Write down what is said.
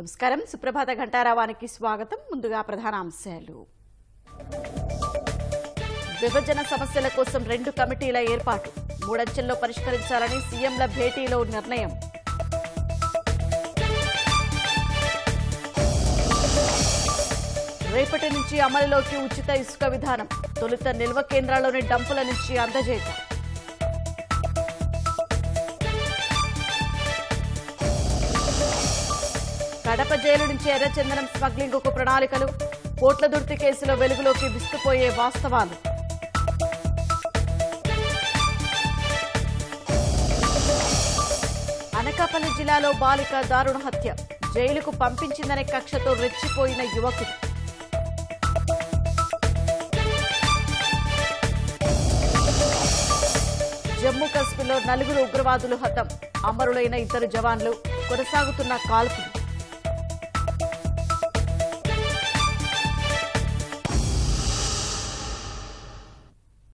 నమస్కారం సుప్రభాత ఘంటారావానికి స్వాగతం. ముందుగా ప్రధాన అంశాలు. విభజన సమస్యల కోసం 2 కమిటీల ఏర్పాటు, 3 అంచెల్లో పరిష్కరించాలని సీఎంల భేటీలో నిర్ణయం. రేపటి నుంచి అమలులోకి ఉచిత ఇసుక విధానం, తొలుత నిల్వ కేంద్రాల్లోని డంపుల నుంచి అందజేత. కడప జైలు నుంచి ఎర్రచందనం స్మగ్లింగ్ కు ప్రణాళికలు, కోట్ల దుర్తి కేసులో వెలుగులోకి విస్తుపోయే వాస్తవాలు. అనకాపల్లి జిల్లాలో బాలిక దారుణ హత్య, జైలుకు పంపించిందనే కక్షతో రెచ్చిపోయిన యువకుడు. జమ్మూ కాశ్మీర్లో 4 ఉగ్రవాదులు హతం, అమరులైన 2 జవాన్లు, కొనసాగుతున్న కాల్పులు.